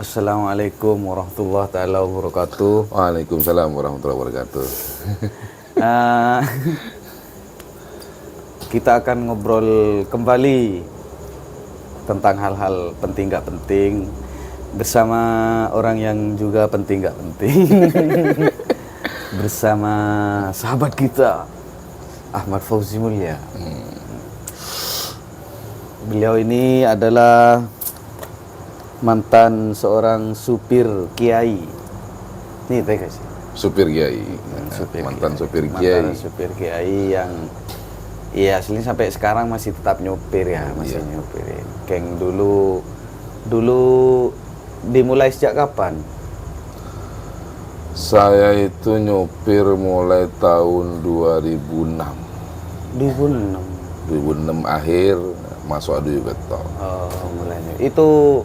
Assalamualaikum warahmatullahi taala wabarakatuh. Waalaikumsalam warahmatullahi wabarakatuh. Eh, kita akan ngobrol kembali tentang hal-hal penting nggak penting bersama orang yang juga penting nggak penting. Bersama sahabat kita Ahmad Fauzi Mulia. Beliau ini adalah mantan seorang supir kiai. Ini teh kasih. Supir kiai, mantan supir kiai. Mantan supir kiai yang iya aslinya sampai sekarang masih tetap nyopir ya, masih nyopirin. Keng dulu dimulai sejak kapan? Saya itu nyopir mulai tahun 2006. 2006. 2006 akhir masuk adu beton. Oh, mulainya. Itu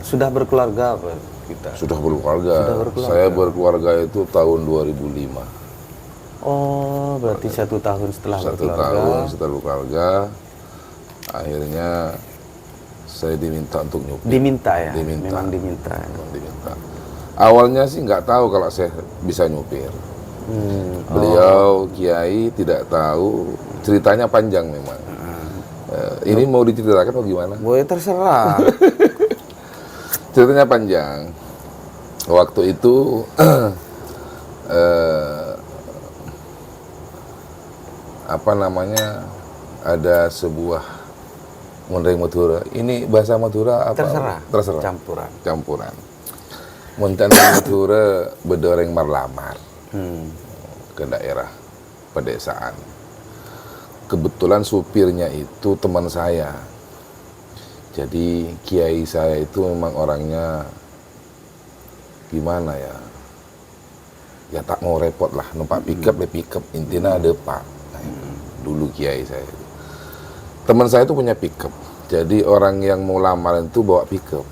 sudah berkeluarga apa kita? Sudah berkeluarga. Sudah berkeluarga. Saya berkeluarga itu tahun 2005. Oh, berarti 1 tahun setelah Satu berkeluarga. tahun setelah berkeluarga, akhirnya saya diminta untuk nyopir. Diminta ya? Diminta. Memang diminta. Memang diminta. Awalnya sih nggak tahu kalau saya bisa nyopir. Beliau kiai tidak tahu, ceritanya panjang memang. Ini mau diceritakan atau gimana? Boleh terserah. Ceritanya panjang. Waktu itu apa namanya, ada sebuah Mondreng Madura. Ini bahasa Madura apa? Terserah. Campuran. Campuran. Mondreng Madura bedoreng marlamar ke daerah pedesaan. Kebetulan supirnya itu teman saya. Jadi kiai saya itu memang orangnya gimana ya? Ya tak mau repot lah, numpak pickup le pickup, intinya ada pak. Nah, dulu kiai saya. Teman saya itu punya pickup. Jadi orang yang mau lamaran itu bawa pickup.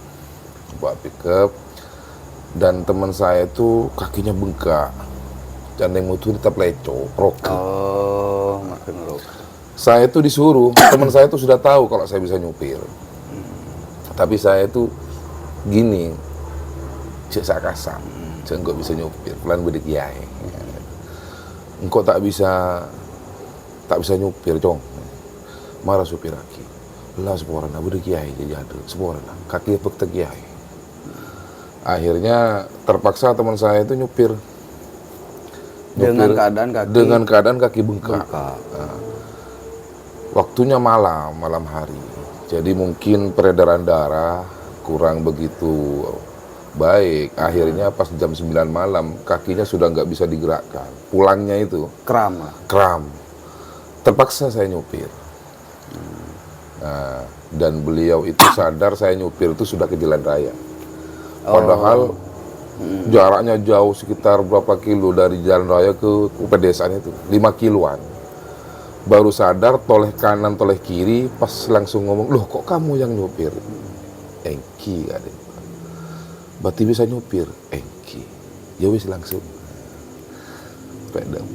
Dan teman saya itu kakinya bengkak. Dan yang mutu tetap leco, roke. Oh, makin roke. Saya itu disuruh, teman saya itu sudah tahu kalau saya bisa nyupir. Tapi saya itu gini, cek sakasam, cek enggak bisa nyupir, pelan bedik kiai. Engkau tak bisa nyupir, cong. Marah supir lagi. Lah seporana bedik kiai jadi ada, seporana kaki pektek kiai. Akhirnya terpaksa teman saya itu nyupir. Dengan keadaan kaki bengkak. Nah, waktunya malam hari. Jadi mungkin peredaran darah kurang begitu baik. Akhirnya pas jam 9 malam kakinya sudah nggak bisa digerakkan. Pulangnya itu kram. Terpaksa saya nyupir. Nah, dan beliau itu sadar saya nyupir itu sudah ke jalan raya. Padahal jaraknya jauh, sekitar berapa kilo dari jalan raya ke pedesaan itu, 5 kiloan. Baru sadar, toleh kanan, toleh kiri, pas langsung ngomong, loh kok kamu yang nyupir? Engki, adik. Berarti bisa nyupir? Engki. Ya wis langsung.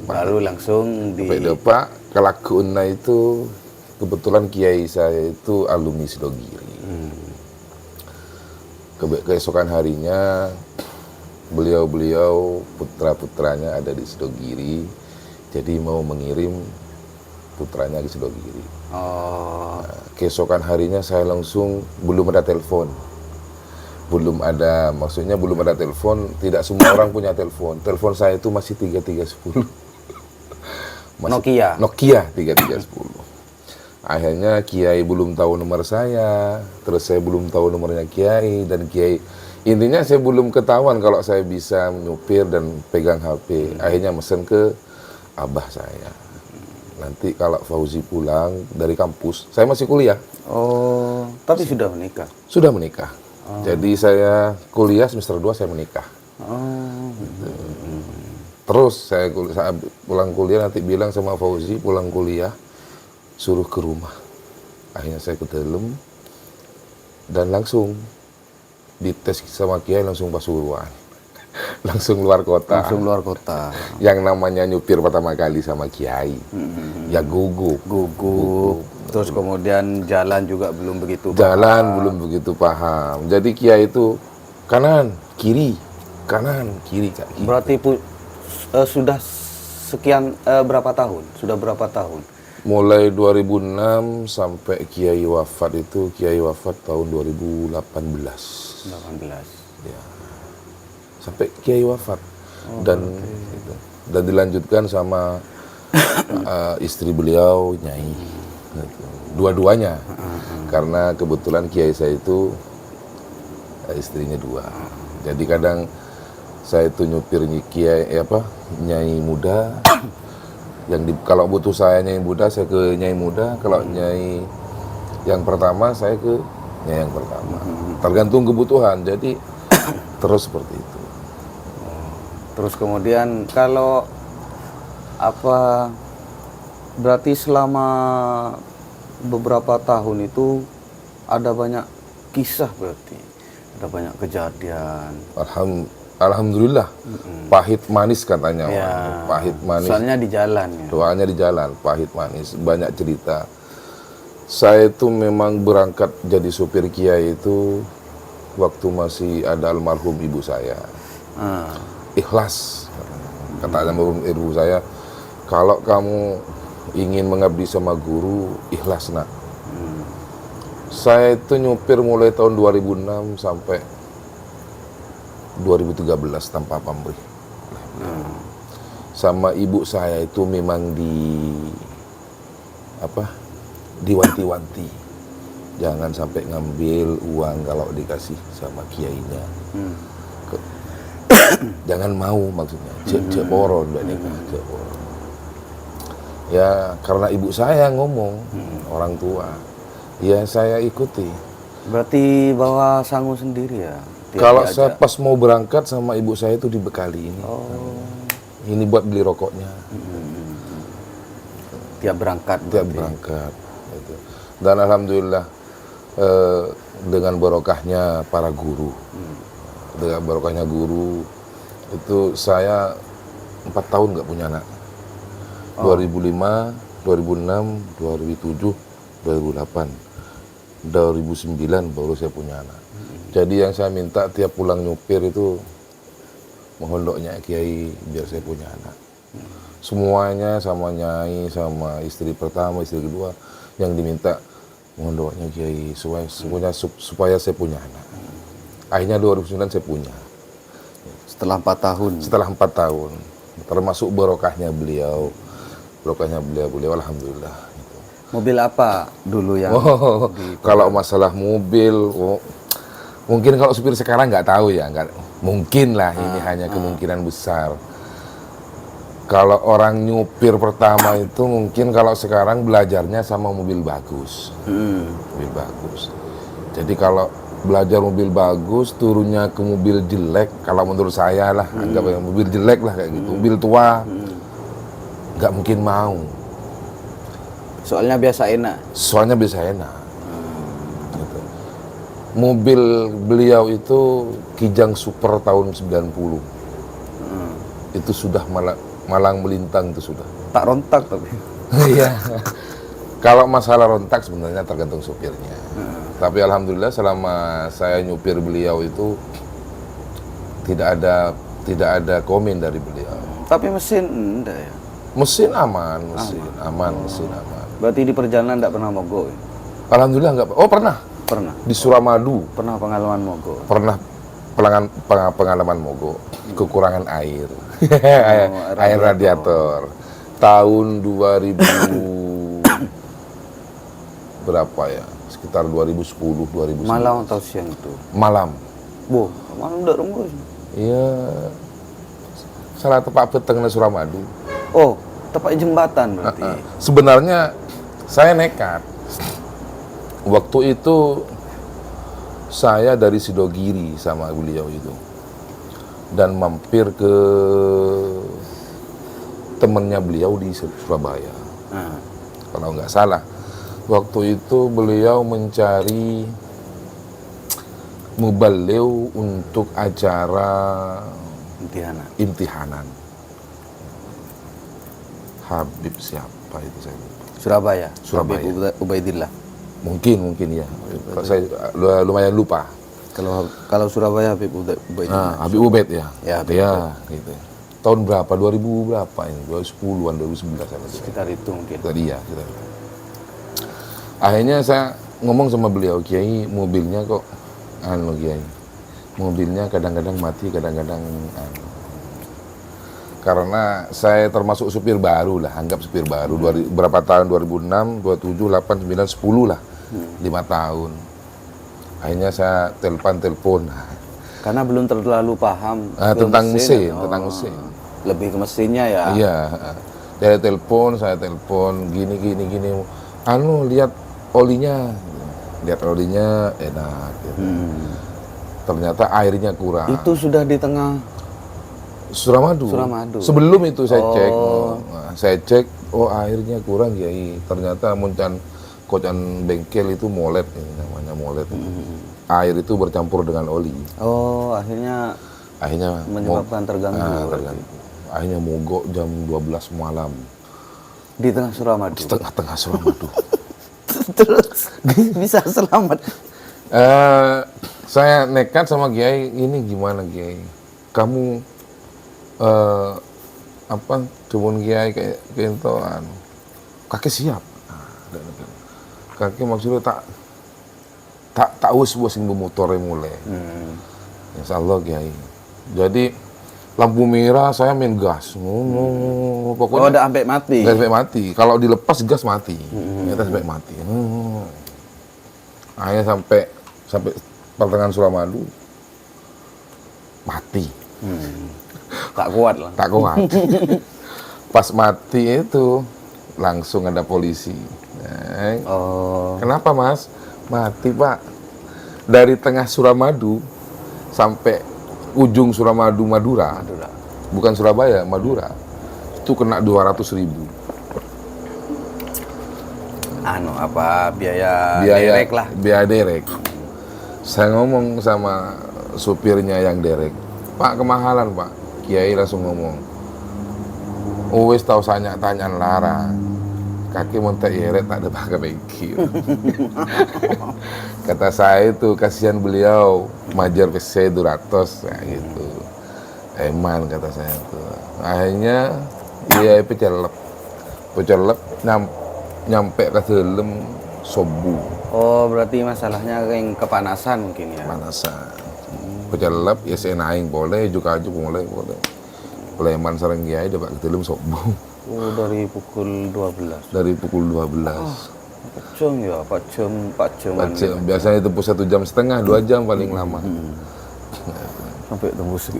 baru langsung di Pak, kelakuna itu, kebetulan kiai saya itu alumni Sidogiri. Keesokan harinya, beliau putra-putranya ada di Sidogiri, jadi mau mengirim putranya di Sidogiri. Oh. Nah, keesokan harinya saya langsung, belum ada telepon. Belum ada telepon, tidak semua orang punya telepon. Telepon saya itu masih 3310. Nokia 3310. Akhirnya kiai belum tahu nomor saya, terus saya belum tahu nomornya kiai, dan kiai intinya saya belum ketahuan kalau saya bisa nyupir dan pegang HP. Akhirnya mesen ke abah saya. Nanti kalau Fauzi pulang dari kampus, saya masih kuliah. Oh, tapi sudah menikah? Sudah menikah. Jadi saya kuliah semester 2 saya menikah. Oh. Terus saya pulang kuliah nanti bilang sama Fauzi, pulang kuliah suruh ke rumah. Akhirnya saya ke dalam dan langsung dites sama kiai, langsung Pasuruan. Langsung luar kota. Yang namanya nyupir pertama kali sama kiai, ya gugup. Terus kemudian jalan juga belum begitu Jalan belum begitu paham. Jadi kiai itu kanan, kiri, kanan, kiri, Kak. Gitu. Berarti sudah sekian berapa tahun? Sudah berapa tahun? Mulai 2006 sampai Kiai wafat itu, Kiai wafat tahun 2018. 18. Ya. Sampai Kiai wafat. Dan dilanjutkan sama istri beliau, Nyai. Gitu. Dua-duanya. Karena kebetulan Kiai saya itu istrinya 2. Jadi kadang saya itu nyupir Kiai Nyai muda. Kalau butuh saya Nyai muda, saya ke Nyai muda. Kalau Nyai yang pertama, saya ke Nyai yang pertama. Tergantung kebutuhan. Jadi terus seperti itu. Terus kemudian kalau berarti selama beberapa tahun itu ada banyak kisah, berarti ada banyak kejadian. Alhamdulillah, pahit manis katanya. Ya, Pahit manis. soalnya di jalan ya. Doanya di jalan, pahit manis, banyak cerita. Saya itu memang berangkat jadi supir Kiai itu waktu masih ada almarhum ibu saya. Ikhlas, kata almarhum ibu saya, kalau kamu ingin mengabdi sama guru, ikhlas nak. Saya itu nyupir mulai tahun 2006 sampai 2013 tanpa pamrih. Sama ibu saya itu memang diwanti-wanti, jangan sampai ngambil uang kalau dikasih sama kiainya. Jangan mau, maksudnya cek poron, cek poron. Ya karena ibu saya ngomong, orang tua, ya saya ikuti. Berarti bawa sangu sendiri ya? Kalau saya pas mau berangkat sama ibu saya itu dibekali ini. Ini buat beli rokoknya. Tiap berangkat. Gitu. Dan alhamdulillah dengan barokahnya para guru. Dengan barokahnya guru itu saya 4 tahun nggak punya anak. 2005, 2006, 2007, 2008, 2009 baru saya punya anak. Jadi yang saya minta tiap pulang nyupir itu mohon doanya Kiai biar saya punya anak. Semuanya sama Nyai, sama istri pertama, istri kedua yang diminta mohon doanya Kiai supaya saya punya anak. Akhirnya 2009 saya punya. Setelah 4 tahun. Setelah 4 tahun, termasuk barokahnya beliau alhamdulillah. Gitu. Mobil apa dulu yang? Kalau masalah mobil, mungkin kalau supir sekarang nggak tahu ya, mungkin lah ini hanya kemungkinan besar. Kalau orang nyupir pertama itu mungkin kalau sekarang belajarnya sama mobil bagus, mobil bagus. Jadi kalau belajar mobil bagus, turunnya ke mobil jelek, kalau menurut saya lah, anggap mobil jelek lah kayak gitu, mobil tua, nggak mungkin mau. Soalnya biasa enak. Gitu. Mobil beliau itu Kijang Super tahun 90. Itu sudah malang melintang itu sudah. Tak rontak tapi. Iya. Kalau masalah rontak sebenarnya tergantung supirnya. Tapi alhamdulillah selama saya nyupir beliau itu tidak ada komen dari beliau. Tapi mesin enggak ya? Mesin aman. Berarti di perjalanan enggak pernah mogok ya? Alhamdulillah enggak. Oh pernah. Pernah. Di Suramadu. Pernah pengalaman mogok. Pernah pengalaman mogok. Kekurangan air. Air radiator. Tahun 2000 berapa ya? Sekitar 2010, 2011. Malam atau siang itu? Malam. Malam udah rembus. Iya. Salah tepat peteng di Suramadu. Oh, tepat jembatan berarti. Sebenarnya saya nekat. Waktu itu saya dari Sidogiri sama beliau itu. Dan mampir ke temennya beliau di Surabaya. Kalau nggak salah. Waktu itu beliau mencari muballigh untuk acara imtihanan. Habib siapa itu saya lupa. Surabaya. Surabaya. Habib Ubaidillah. Mungkin ya. Saya lumayan lupa. Kalau Surabaya Habib Ubaid. Habib Ubaid ya. Ya, Habib Ya, gitu. Tahun berapa? 2000 berapa ini? 2010-an, 2011 an. Sekitar itu mungkin. Tadi ya, kita. Akhirnya saya ngomong sama beliau, Kiai, mobilnya kok Kiai. Mobilnya kadang-kadang mati, kadang-kadang karena saya termasuk supir baru lah, anggap supir baru. Berapa tahun? 2006, 27, 8, 9, 10 lah. 5 tahun. Akhirnya saya telepon. Karena belum terlalu paham Tentang mesin. Lebih ke mesinnya ya. Iya. Saya telepon, gini. Lihat olinya. Lihat olinya enak. Gitu. Ternyata airnya kurang. Itu sudah di tengah Suramadu. Sebelum itu saya cek. Saya cek, airnya kurang Kiai. Ternyata kocan bengkel itu molet, ini namanya molet. Air itu bercampur dengan oli. Akhirnya menyebabkan terganggu. Akhirnya mogok jam 12 malam. Di tengah Suramadu. Di tengah Suramadu. Terus bisa selamat. Saya nekat sama Kiai, ini gimana Kiai? Kamu cuman Kiai kayak gitu kakek siap. Kakek maksudnya tak using bermotornya mulai. Insya Allah Kiai. Jadi lampu merah saya main gas. Pokoknya udah sampai mati. Sampai mati. Kalau dilepas gas mati. Ternyata sampai mati. Akhirnya sampai pertengahan Suramadu mati. Tak kuat lah. Tak kuat. Pas mati itu langsung ada polisi. Kenapa Mas? Mati Pak. Dari tengah Suramadu sampai ujung Suramadu Madura. Bukan Surabaya, Madura. Itu kena 200.000. Biaya derek lah. Biaya derek. Saya ngomong sama supirnya yang derek, Pak kemahalan Pak. Kiai langsung ngomong, wes tahu tanya lara, kaki montek yeret tak ada pakai bengkel. Kata saya itu kasihan beliau majar PC 200 ya gitu. Eman kata saya itu. Akhirnya dia pecelep nyampe ke dalam sobu. Berarti masalahnya yang kepanasan mungkin ya. Panasan. Pecelep ya saya naik boleh juga boleh. Leman sareng Kiai dapat ke dalam sobu. Dari pukul 12. Dari pukul 12. Jam ya, 4 jam. Biasanya itu 1,5 jam, 2 jam paling lama. Sampai tembus.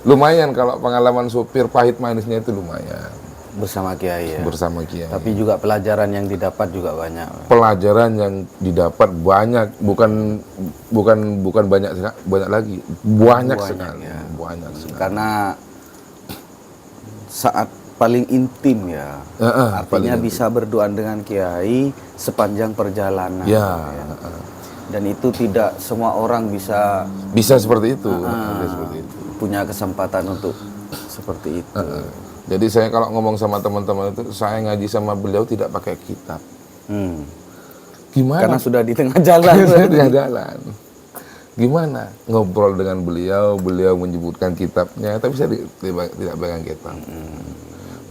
Lumayan kalau pengalaman supir pahit manisnya itu lumayan. Bersama Kiai ya. Bersama Kiai. Tapi juga pelajaran yang didapat juga banyak. Pelajaran yang didapat banyak, bukan banyak lagi, banyak sekali. Ya. Banyak sekali. Karena saat paling intim ya. Artinya bisa berdoa dengan Kiai sepanjang perjalanan. Ya. Dan itu tidak semua orang bisa seperti itu. Punya kesempatan untuk seperti itu. Jadi saya kalau ngomong sama teman-teman itu, saya ngaji sama beliau tidak pakai kitab. Gimana? Karena sudah di tengah jalan. Di tengah jalan. Gimana? Ngobrol dengan beliau menyebutkan kitabnya, tapi saya tidak pegang kitab.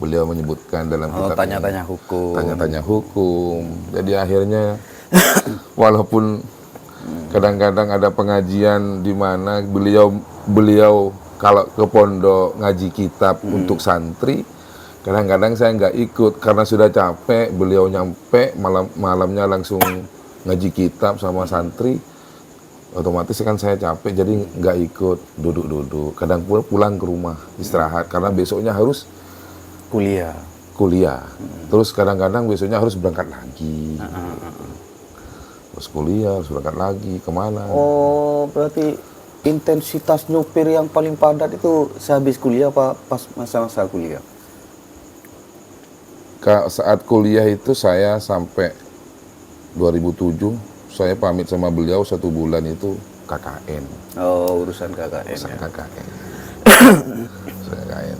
Beliau menyebutkan dalam kitabnya. Tanya-tanya hukum. Jadi akhirnya, walaupun kadang-kadang ada pengajian di mana beliau kalau ke pondok ngaji kitab untuk santri, kadang-kadang saya nggak ikut karena sudah capek. Beliau nyampe malamnya langsung ngaji kitab sama santri, otomatis kan saya capek jadi nggak ikut, duduk. Kadang pulang ke rumah istirahat karena besoknya harus kuliah. Terus kadang-kadang besoknya harus berangkat lagi. Terus kuliah harus berangkat lagi kemana? Berarti intensitas nyopir yang paling padat itu sehabis kuliah apa pas masa-masa kuliah? Saat kuliah itu saya sampai 2007, saya pamit sama beliau 1 bulan itu KKN. Urusan KKN. KKN.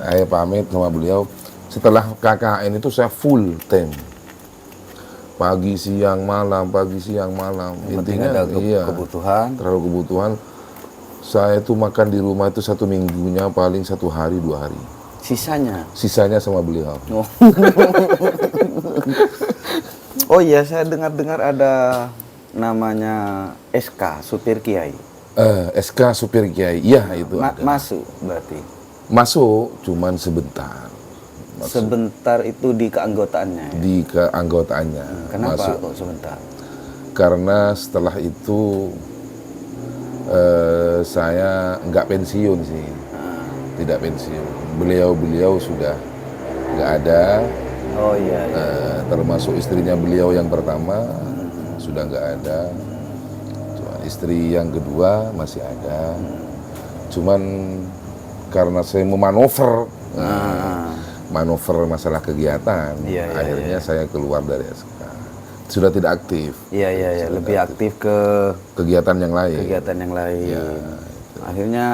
Saya pamit sama beliau. Setelah KKN itu saya full time. pagi siang malam, pagi siang malam. Yang penting Intinya ada iya, kebutuhan. terlalu kebutuhan. Saya tuh makan di rumah itu 1 minggunya paling 1 hari 2 hari. Sisanya sama beliau. Oh. Oh iya, saya dengar-dengar ada namanya SK, supir kiai. SK supir kiai, iya itu ada. Masuk berarti. Masuk, cuman sebentar. Sebentar itu di keanggotaannya. Ya? Di keanggotaannya. Kenapa masuk. kok sebentar? Karena setelah itu saya nggak pensiun sih, tidak pensiun. Beliau sudah nggak ada. Oh iya. Termasuk istrinya beliau yang pertama sudah nggak ada. Cuman istri yang kedua masih ada. Cuman karena saya memanuver, manuver masalah kegiatan, akhirnya saya keluar dari SK. Sudah tidak aktif. Iya. Lebih aktif ke kegiatan yang lain. Ya, akhirnya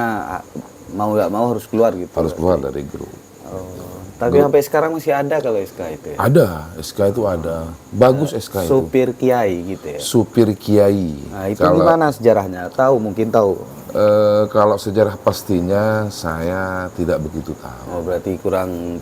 mau nggak mau harus keluar gitu. Harus keluar dari grup. Tapi sampai sekarang masih ada kalau SK itu ya? Ada, SK itu ada. Bagus SK itu. Supir kiai gitu ya? Supir kiai. Nah itu gimana sejarahnya? Mungkin tahu? Kalau sejarah pastinya saya tidak begitu tahu. Oh berarti kurang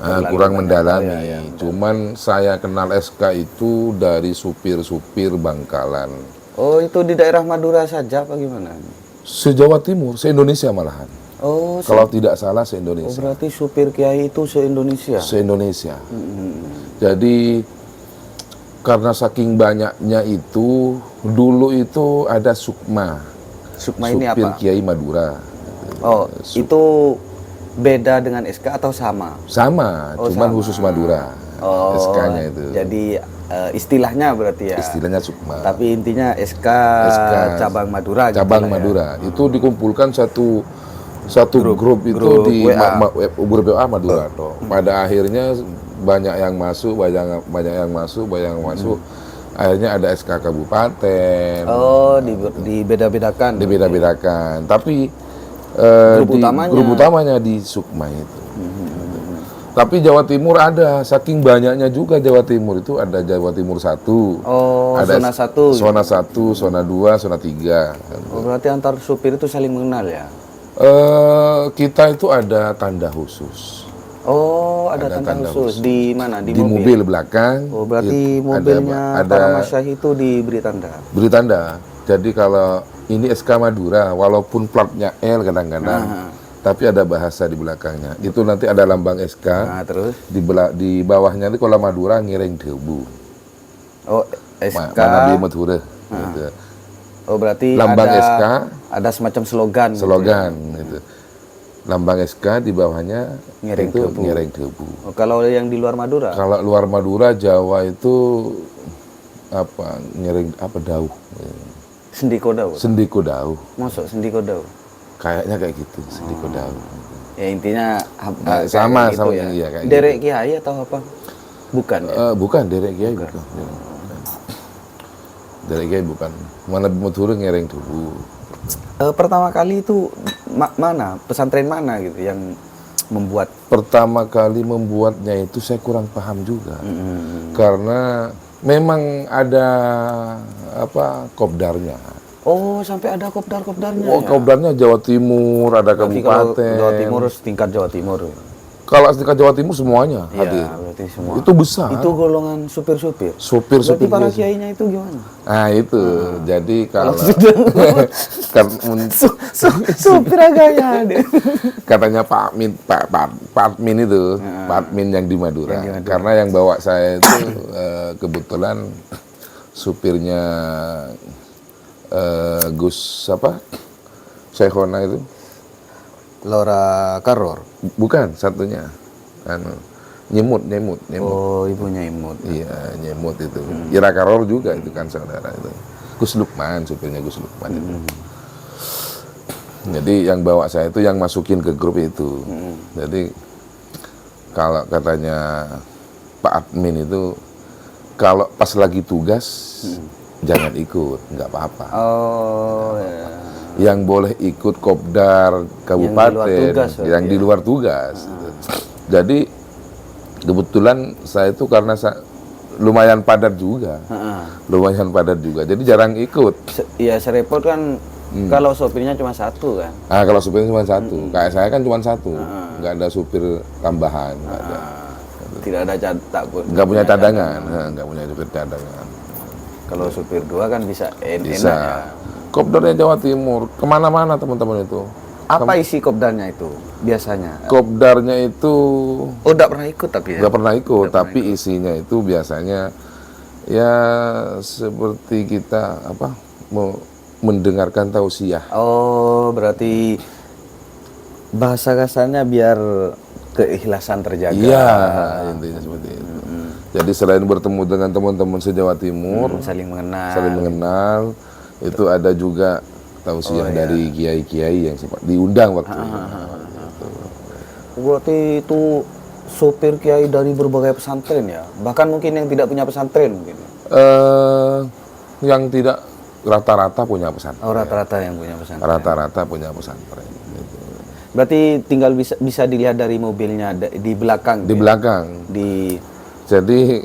mendalami. Ya. Cuman saya kenal SK itu dari supir-supir Bangkalan. Oh itu di daerah Madura saja apa gimana? Se-Jawa Timur, se-Indonesia malahan. Oh, kalau tidak salah se-Indonesia. Oh berarti supir kiai itu se-Indonesia? Se-Indonesia. Jadi karena saking banyaknya itu, dulu itu ada Sukma. Sukma ini apa? Supir Kiai Madura. Oh, itu beda dengan SK atau sama? Sama, cuman sama. khusus Madura. Oh, SK-nya itu. Jadi istilahnya berarti ya? Istilahnya Sukma. Tapi intinya SK cabang Madura. Cabang gitu Madura. Ya? Itu dikumpulkan satu grup itu di grup WA Madura. Pada akhirnya banyak yang masuk. Akhirnya ada SK kabupaten. Oh, dibeda-bedakan. Dibeda-bedakan. Tapi grup utamanya di Sukma itu. Tapi Jawa Timur ada, saking banyaknya juga Jawa Timur itu ada Jawa Timur 1. Oh, ada zona 1. Zona 1, zona 2, zona 3. Oh, berarti antar supir itu saling mengenal ya? Kita itu ada tanda khusus. Oh, ada tanda khusus. Di mana? Di mobil belakang. Oh, berarti mobilnya para masyayikh itu diberi tanda? Beri tanda. Jadi kalau ini SK Madura, walaupun platnya L kadang-kadang, tapi ada bahasa di belakangnya. Itu nanti ada lambang SK. Nah, terus? Di bawahnya itu kalau Madura ngiring debu. Oh, SK. Mana di Madura. Gitu. Oh, berarti lambang SK. Ada semacam slogan. Slogan gitu. Lambang SK di bawahnya ngiring debu. Oh, kalau yang di luar Madura? Kalau luar Madura, Jawa itu apa? Ngiring apa dauh. Sendiko dauh. Sendiko dauh. Masuk sendiko dauh. Kayaknya kayak gitu, sendiko dauh. Ya intinya sama gitu ya. Iya, kayak derek gitu. kiai atau apa? Bukan ya? Bukan derek kiai bukan. Derek kiai bukan. Mana Madura ngiring debu. Pertama kali itu mana? Pesantren mana gitu yang membuat? Pertama kali membuatnya itu saya kurang paham juga. Karena memang ada kopdarnya. Oh, sampai ada kopdarnya. Oh, kopdarnya Jawa Timur, ada kabupaten. Jawa Timur tingkat Jawa Timur. Kalau tingkat Jawa Timur semuanya hadir. Berarti semua. Itu besar. Itu golongan supir-supir. Supir-supir. Berarti para kiainya itu gimana? Nah, itu. Jadi kalau supir agaknya deh. Katanya Pak Admin itu, Pak Admin yang di Madura. Karena yang bawa saya itu kebetulan supirnya Gus Syekhona itu. Lora Karor. Bukan, satunya. Nyemut. Oh, ibunya Imut. Iya, Nyemut itu. Ira Karor juga itu kan saudara itu. Gus Lukman, supirnya Gus Lukman itu. Jadi yang bawa saya itu yang masukin ke grup itu. Jadi kalau katanya Pak Admin itu kalau pas lagi tugas jangan ikut, nggak apa-apa. Oh, ya. Yang boleh ikut kopdar kabupaten, yang di luar tugas. Jadi kebetulan saya itu karena lumayan padat juga. Heeh. Lumayan padat juga. Jadi jarang ikut. Ya serepot kan kalau sopirnya cuma satu kan. Ah, kalau supirnya cuma satu. Kayak saya kan cuma satu. Nggak ada supir tambahan, nggak ada. Tidak ada Nggak punya cadangan. Nggak punya supir cadangan. Kalau supir dua kan bisa enak Bisa. ya. Kopdarnya Jawa Timur, kemana-mana teman-teman itu. Apa isi kopdarnya itu biasanya? Kopdarnya itu Oh, enggak pernah ikut tapi ya. nggak pernah ikut, tapi isinya itu biasanya ya seperti kita mendengarkan tausiah. Oh, berarti bahasa kasarnya biar keikhlasan terjaga. Iya, intinya seperti itu. Jadi selain bertemu dengan teman-teman se-Jawa Timur, Saling mengenal. saling mengenal, itu ada juga tausiah dari kiai-kiai yang sempat diundang waktu itu. Berarti itu sopir kiai dari berbagai pesantren ya. Bahkan mungkin yang tidak punya pesantren mungkin. Yang tidak rata-rata punya pesantren. Oh, rata-rata yang punya pesantren. Rata-rata punya pesantren. Gitu. Berarti tinggal bisa dilihat dari mobilnya di belakang. Di ya? belakang. Jadi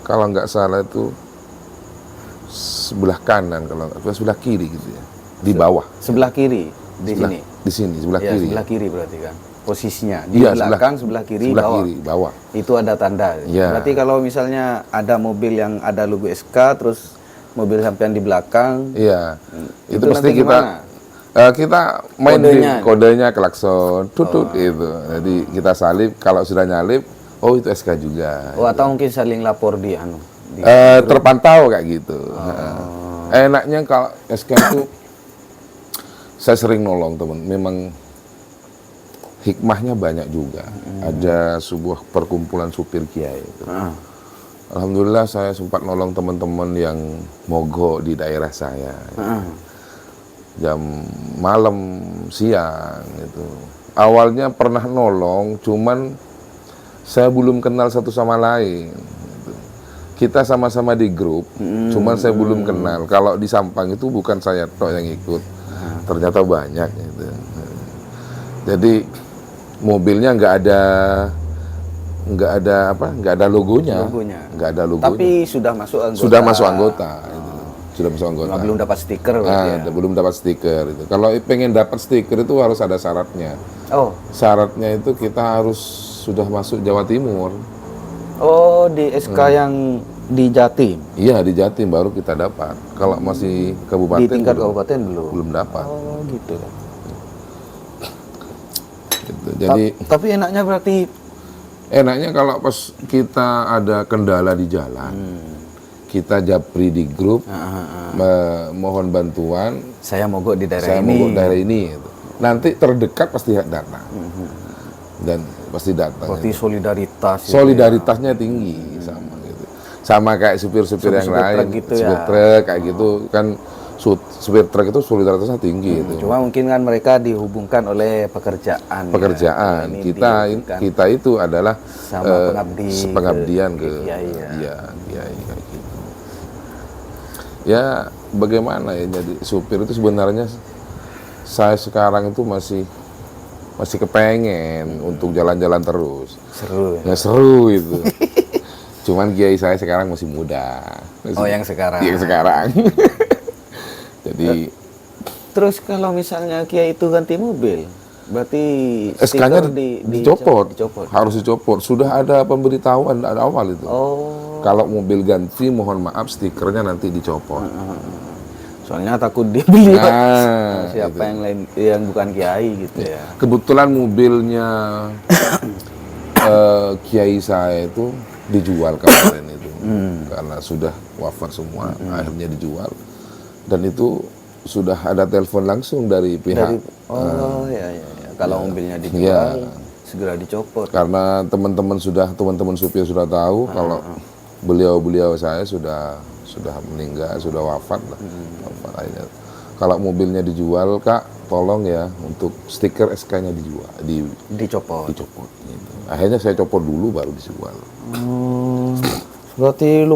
kalau nggak salah itu sebelah kanan, kalau sebelah kiri gitu ya, di bawah. Sebelah kiri di sini. Di sini sebelah Ya, kiri. sebelah kiri berarti kan. Posisinya di Iya, belakang sebelah kiri sebelah bawah. kiri bawah. Itu ada tanda. Iya. Berarti kalau misalnya ada mobil yang ada logo SK terus mobil sampean di belakang, Iya. Itu itu pasti nanti kita kita main Kodenya. kodenya klakson, tutut itu. Jadi kita salib, kalau sudah nyalip, oh itu SK juga. oh atau mungkin saling lapor di Terpantau kayak gitu. Enaknya kalau SK itu saya sering nolong teman. Memang hikmahnya banyak juga. Ada sebuah perkumpulan supir kiai. Alhamdulillah saya sempat nolong teman-teman yang mogok di daerah saya. Jam malam, siang itu. Awalnya pernah nolong, cuman saya belum kenal satu sama lain. Gitu. Kita sama-sama di grup, cuman saya belum kenal. Kalau di Sampang itu bukan saya tok yang ikut, ternyata banyak. Gitu. Jadi mobilnya nggak ada logonya, nggak ada logonya. Tapi sudah masuk anggota. Sudah masuk anggota. Gitu. Sudah masuk anggota. Belum dapat stiker berarti ya. Belum dapat stiker itu. Kalau pengen dapat stiker itu harus ada syaratnya. Oh. Syaratnya itu kita harus sudah masuk Jawa Timur. Oh, di SK yang di Jatim. Iya, di Jatim baru kita dapat. Kalau masih kabupaten Di tingkat belum, kabupaten belum. belum dapat. Oh, gitu. Gitu. Jadi Tapi enaknya berarti enaknya kalau pas kita ada kendala di jalan, kita japri di grup, mohon bantuan. saya mogok di daerah Saya ini. mogok daerah ini. Gitu. Nanti terdekat pasti datang. Dan pasti datang. Berarti solidaritas. itu Solidaritasnya tinggi sama gitu. Sama kayak supir-supir yang Supir-supir lain, truk gitu supir ya. truk kayak gitu kan supir truk itu solidaritasnya tinggi itu. Cuma mungkin kan mereka dihubungkan oleh pekerjaan. Pekerjaan Ini kita itu adalah sama pengabdian ke kiai ya. iya, kiai kayak gitu. Ya bagaimana ya, jadi supir itu sebenarnya saya sekarang itu masih kepengen untuk jalan-jalan terus. Seru. Ya seru itu. Cuman kiai saya sekarang masih muda. Oh, yang sekarang. Yang sekarang. Jadi Terus kalau misalnya kiai itu ganti mobil, berarti SK-nya stiker dicopot. dicopot. Harus dicopot. Sudah ada pemberitahuan dari awal itu. Oh. Kalau mobil ganti, mohon maaf stikernya nanti dicopot. Soalnya takut dibeli Nah, siapa yang lain yang bukan kiai gitu ya. Kebetulan mobilnya kiai saya itu dijual kemarin itu. Karena sudah wafat semua, akhirnya dijual. Dan itu sudah ada telepon langsung dari pihak. Ya. Kalau mobilnya dijual, Iya. segera dicopot. Karena teman-teman supir sudah tahu kalau beliau saya sudah meninggal, sudah wafat lah. Wafat akhirnya. Kalau mobilnya dijual, Kak, tolong ya untuk stiker SK-nya Dicopot. dicopot gitu. Akhirnya saya copot dulu baru dijual. Oh, Berarti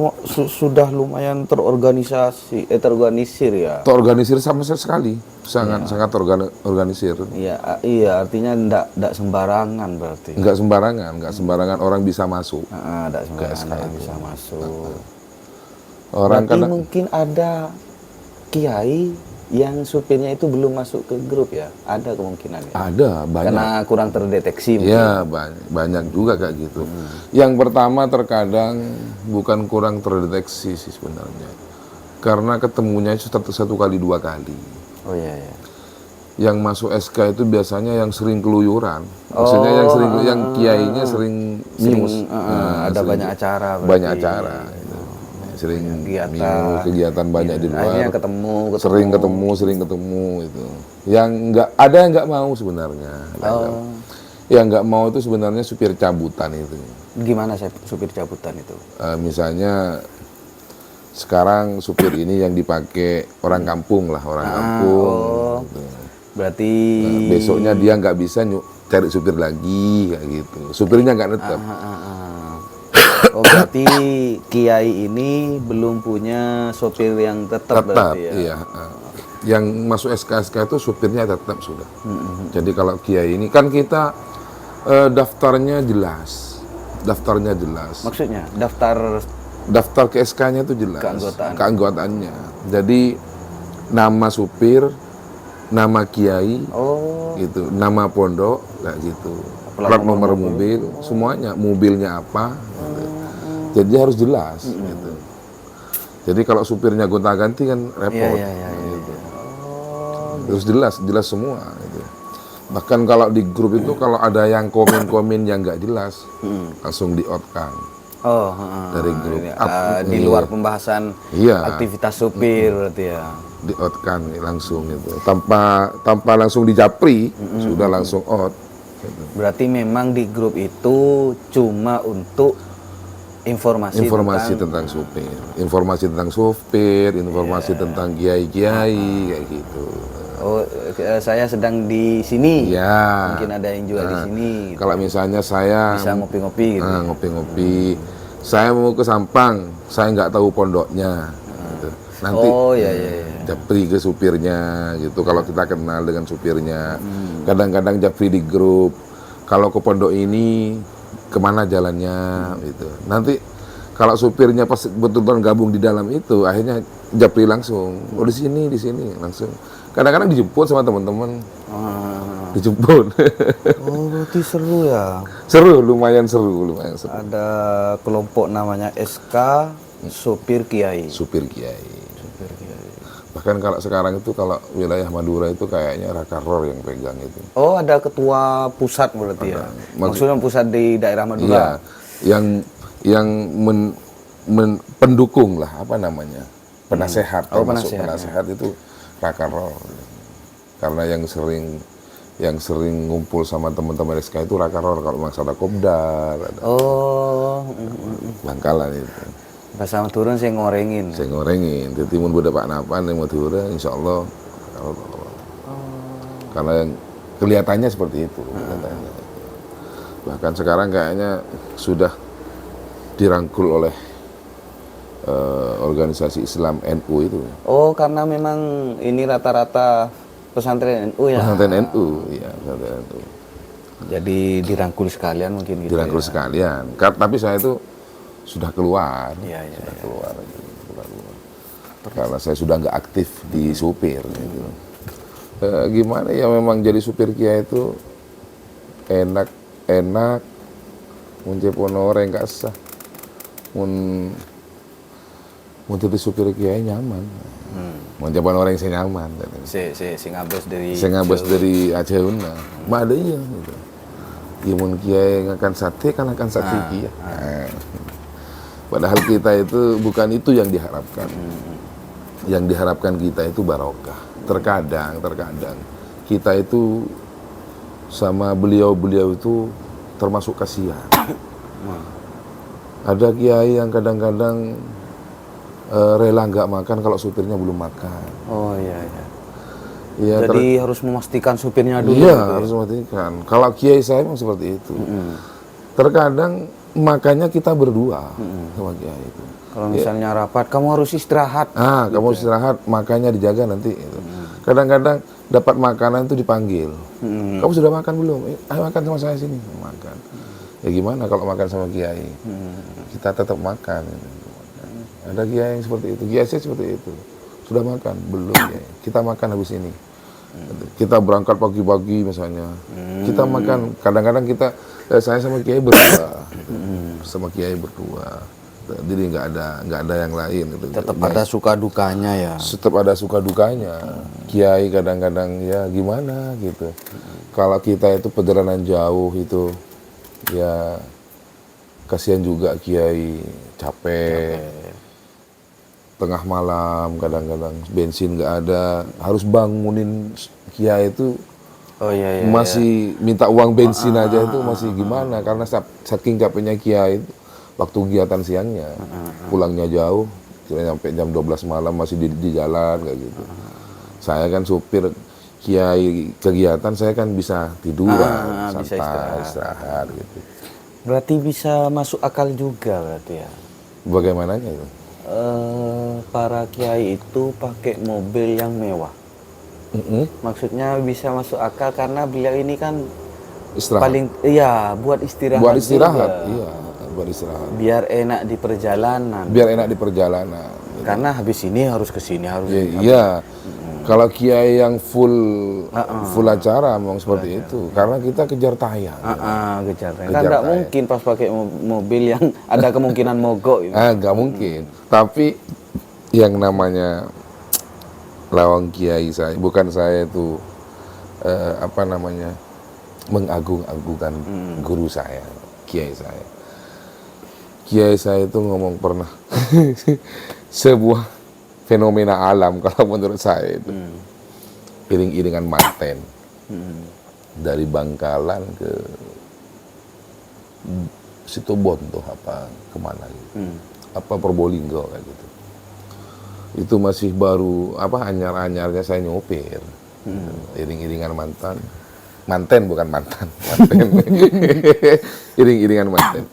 sudah lumayan terorganisir ya. Terorganisir sama sekali, sangat terorganisir. Iya, iya artinya enggak sembarangan berarti. Enggak sembarangan orang bisa masuk. Enggak sembarangan orang bisa masuk. Orang berarti kan mungkin ada kiai yang supirnya itu belum masuk ke grup ya? Ada kemungkinan ya? ada banyak. Karena kurang terdeteksi mungkin. Ya, banyak juga kayak gitu. Yang pertama terkadang bukan kurang terdeteksi sih sebenarnya. Karena ketemunya itu satu kali, 2 kali. Oh iya, iya. Yang masuk SK itu biasanya yang sering keluyuran. Maksudnya yang kiainya sering minus. Ada banyak acara berarti. Banyak acara. Gitu. Sering kegiatan banyak di luar. Akhirnya Sering ketemu itu. Yang ada yang nggak mau sebenarnya. Yang nggak mau itu sebenarnya supir cabutan itu. Gimana supir cabutan itu? Misalnya sekarang supir ini yang dipakai orang kampung lah, orang kampung. Gitu. Berarti besoknya dia nggak bisa cari supir lagi kayak gitu. Supirnya nggak netep. Oh berarti kiai ini belum punya sopir yang tetap berarti ya? Iya. Yang masuk SK itu supirnya tetap sudah. Jadi kalau kiai ini kan kita daftarnya jelas. Maksudnya daftar ke SK-nya itu jelas. Keanggotaannya. Jadi nama supir, nama kiai, gitu, nama pondok, kayak gitu. Plat nomor mobil, semuanya, mobilnya apa. Gitu. Jadi harus jelas. Gitu. Jadi kalau supirnya gonta-ganti kan repot. Gitu. Terus jelas semua. Gitu. Bahkan kalau di grup itu kalau ada yang komen yang nggak jelas, langsung di-out kan. Dari grup. Di luar pembahasan aktivitas supir berarti ya. Di-out kan langsung gitu. Tanpa langsung dijapri, sudah langsung out. Gitu. Berarti memang di grup itu cuma untuk informasi tentang supir, informasi tentang kiai-kiai kayak gitu. Oh, saya sedang di sini. Ya. Mungkin ada yang juga di sini. Gitu. Kalau misalnya saya bisa ngopi-ngopi gitu. Ngopi-ngopi. Saya mau ke Sampang, saya nggak tahu pondoknya. Gitu. Nanti japri ke supirnya gitu. Kalau kita kenal dengan supirnya. Kadang-kadang japri di grup. Kalau ke pondok ini kemana jalannya gitu. Nanti kalau supirnya pas betul-betul gabung di dalam itu, akhirnya japri langsung. Oh di sini langsung. Kadang-kadang dijemput sama teman-teman. Dijemput. Oh berarti seru ya? Lumayan seru. Ada kelompok namanya SK Supir Kiai. Supir Kiai. Bahkan kalau sekarang itu kalau wilayah Madura itu kayaknya Rakaror yang pegang itu. Oh ada ketua pusat berarti ya? Maksudnya pusat di daerah Madura? Iya, yang pendukung lah, apa namanya, penasehat. Penasehat itu Rakaror. Karena yang sering ngumpul sama teman-teman SK itu Rakaror. Kalau masalah Kopdar, Bangkalan itu. Pas turun saya ngorengin. Jadi mun budak Pak Napan yang Madura, insya Allah. Karena yang kelihatannya seperti itu. Bahkan sekarang kayaknya sudah dirangkul oleh organisasi Islam NU itu. Oh, karena memang ini rata-rata pesantren NU ya? Pesantren NU, iya, pesantren NU. Jadi dirangkul sekalian mungkin gitu. Dirangkul sekalian. Tapi saya itu sudah keluar. Keluar. Karena saya sudah nggak aktif di supir. Gitu. Gimana ya, memang jadi supir kiai itu enak, muncepono orang nggak sah. Mun jadi supir kiai nyaman. Muncepono orang yang nyaman. Ngabes dari Aceh Una. Ada iya. Gitu. Mun kiai akan sate kan akan sate kiai. Padahal kita itu bukan itu yang diharapkan. Yang diharapkan kita itu barokah. Terkadang kita itu sama beliau itu termasuk kasihan. Ada kiai yang kadang-kadang rela nggak makan kalau supirnya belum makan. Oh iya. Ya, jadi harus memastikan supirnya dulu. Iya, harus memastikan. Kalau kiai saya memang seperti itu. Terkadang makanya kita berdua sama Kiai itu. Kalau misalnya rapat, kamu harus istirahat. Kamu istirahat, makanya dijaga nanti. Gitu. Kadang-kadang dapat makanan itu dipanggil. Kamu sudah makan belum? Ayo makan sama saya sini. Makan. Ya gimana kalau makan sama Kiai? Kita tetap makan. Ada Kiai yang seperti itu. Kiai saya seperti itu. Sudah makan? Belum ya. Kita makan habis ini. Kita berangkat pagi-pagi misalnya. Kita makan. Kadang-kadang saya sama Kiai berdua. Sama Kiai berdua. Jadi nggak ada yang lain. Gitu. Tetap ada suka dukanya ya. Tetap ada suka dukanya. Kiai kadang-kadang ya gimana gitu. Kalau kita itu perjalanan jauh itu ya kasihan juga Kiai capek. Tengah malam kadang-kadang bensin nggak ada, harus bangunin Kiai itu. Masih minta uang bensin aja itu masih gimana, karena saking capeknya Kiai itu, waktu kegiatan siangnya pulangnya jauh, kira sampai jam 12 malam masih di jalan kayak gitu. Saya kan supir Kiai kegiatan, saya kan bisa tiduran, santai, istirahat gitu. Berarti bisa masuk akal juga berarti ya. Bagaimananya itu? Para kiai itu pakai mobil yang mewah. Maksudnya bisa masuk akal karena beliau ini kan istirahat. Buat istirahat. Buat istirahat, juga. iya, buat istirahat. Biar enak di perjalanan. Biar enak di perjalanan. Karena habis ini harus ke sini harus. Iya. Kalau kiai yang full acara memang seperti itu, karena kita kejar tayang. Kejar tayang. Kan nggak mungkin pas pakai mobil yang ada kemungkinan mogok. Gitu. Nggak mungkin. Tapi yang namanya lawang kiai saya, bukan saya itu mengagung-agungkan guru saya, kiai saya. Kiai saya itu ngomong pernah sebuah fenomena alam kalau menurut saya itu iring-iringan manten dari Bangkalan ke Situbondo apa kemana gitu, apa Probolinggo kayak gitu. Itu masih baru anyar-anyarnya saya nyopir, iring-iringan manten bukan mantan, iring-iringan manten.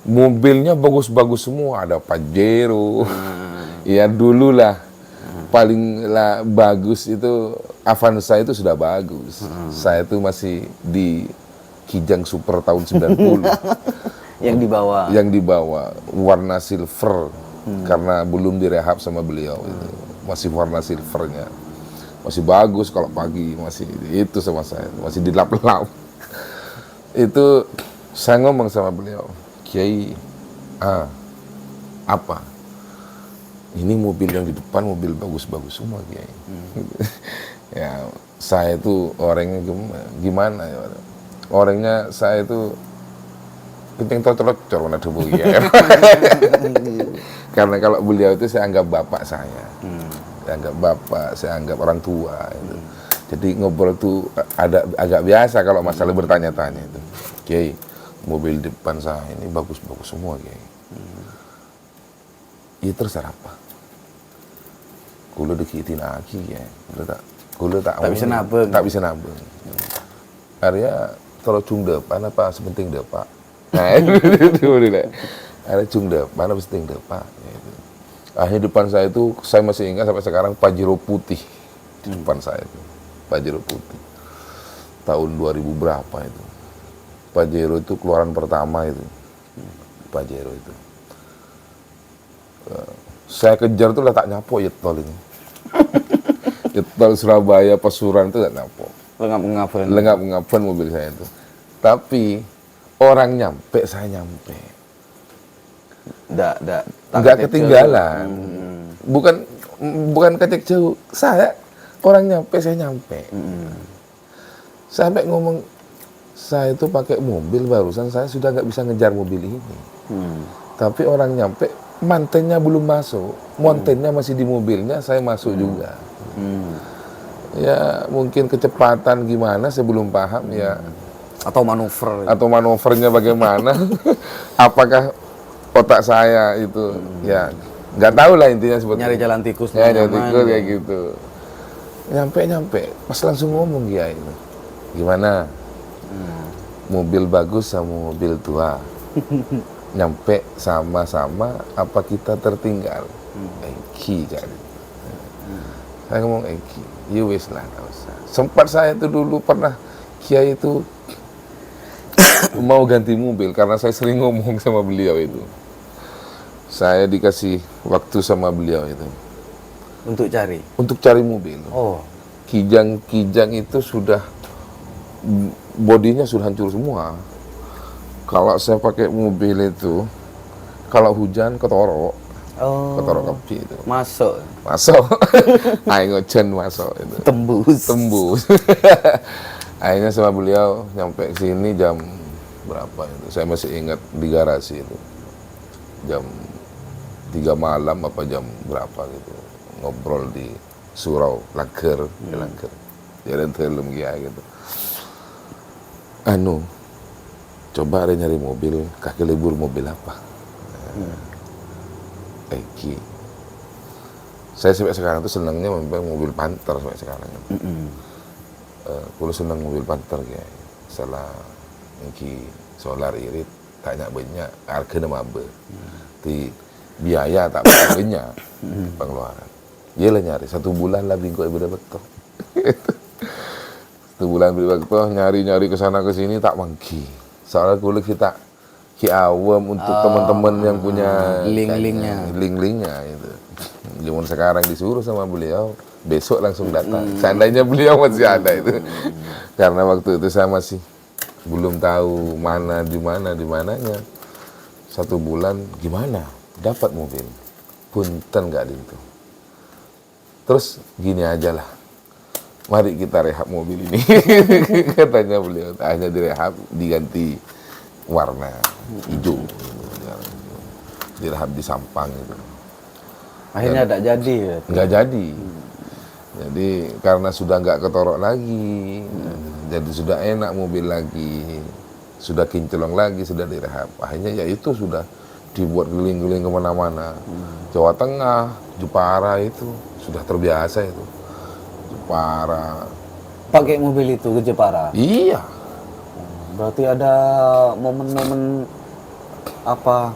Mobilnya bagus-bagus semua, ada Pajero. Ya dulu lah paling lah bagus itu Avanza itu sudah bagus. Saya itu masih di Kijang Super tahun 90. Yang dibawa warna silver karena belum direhab sama beliau itu. Masih warna silvernya. Masih bagus kalau pagi, masih itu sama saya, masih dilap-lap. Itu saya ngomong sama beliau, Kiai, apa? Ini mobil yang di depan mobil bagus-bagus semua, Kiai. Ya, saya itu orangnya gimana ya? Orangnya saya itu penting cocok warna debu ya. Karena kalau beliau itu saya anggap bapak saya. Saya anggap bapak, saya anggap orang tua itu. Jadi ngobrol itu ada agak biasa kalau masalah bertanya-tanya itu. Kiai, mobil depan saya ini bagus-bagus semua, Kiai. Ya terserah apa. Kulo dikitin lagi ya. Kulo tak bisa nabung. Tak bisa nabung. Area kalau cung depan apa sepenting depan. Nah, itu udah. Ada cung depan apa sepenting depan. Gitu. Akhirnya depan saya itu saya masih ingat sampai sekarang Pajero putih di depan saya itu. Pajero putih. Tahun 2000 berapa itu. Pajero itu keluaran pertama itu. Pajero itu. Saya kejar tuh tak nyapo Yetol ini. Yetol Surabaya Pasuruan itu tak nyapo. Lengap-ngapan mobil saya itu. Tapi orang nyampe, saya nyampe. Enggak ketinggalan. Bukan kecek jauh. Saya orang nyampe, saya nyampe. Sampai ngomong, saya itu pakai mobil barusan, saya sudah nggak bisa ngejar mobil ini. Tapi orang nyampe, mantennya belum masuk, montennya masih di mobilnya, saya masuk juga. Ya mungkin kecepatan gimana, saya belum paham ya. Atau manuver. Atau manuvernya bagaimana? Apakah otak saya itu ya nggak tahu lah intinya seperti nyari jalan tikus. Ya jalan tikus kayak gitu. Nyampe, pas langsung ngomong Kiai itu. Gimana? Mobil bagus sama mobil tua. Nyampe sama-sama apa kita tertinggal? Eki jadi. Saya ngomong Eki, ya wis lah, nggak usah. Sempat saya tuh dulu pernah Kiai itu mau ganti mobil karena saya sering ngomong sama beliau itu. Saya dikasih waktu sama beliau itu untuk cari mobil. Oh. Kijang itu sudah bodinya sudah hancur semua. Kalau saya pakai mobil itu, kalau hujan ketorok kopi itu. Masuk. Ayo ngocen masuk itu. Tembus. Akhirnya sama beliau nyampe sini jam berapa itu? Saya masih ingat di garasi itu. Jam 3 malam apa jam berapa gitu. Ngobrol di surau Lager, jalan telum gitu. Coba ada nyari mobil, kaki libur mobil apa? Eki. Saya sampai sekarang tuh senangnya mobil Panther sampai sekarang. Kalau senang mobil Panther ya, salah Eki solar irit, tanya banyak, harga nama apa? Di biaya tak banyak pengeluaran. Dia lah nyari 1 bulan lah bingkok ibu betul. 1 bulan betul nyari kesana ke sini tak mangki. Soalnya kulit kita awam untuk teman-teman yang punya link-linknya itu. Zaman sekarang disuruh sama beliau, besok langsung datang. Seandainya beliau masih ada itu. Karena waktu itu saya masih belum tahu di mananya. 1 bulan gimana dapat mobil. Punten gak itu. Terus gini aja lah. Mari kita rehab mobil ini. Katanya beliau, hanya direhab, diganti warna hijau. Direhab di sampang gitu. Akhirnya tidak jadi ya? Nggak jadi. Jadi karena sudah nggak ketorok lagi, jadi sudah enak mobil lagi, sudah kinclong lagi, sudah direhab. Akhirnya ya itu sudah dibuat geling-geling kemana-mana. Jawa Tengah, Jepara itu sudah terbiasa itu. Jepara. Pakai mobil itu ke Jepara? Iya. Berarti ada momen-momen apa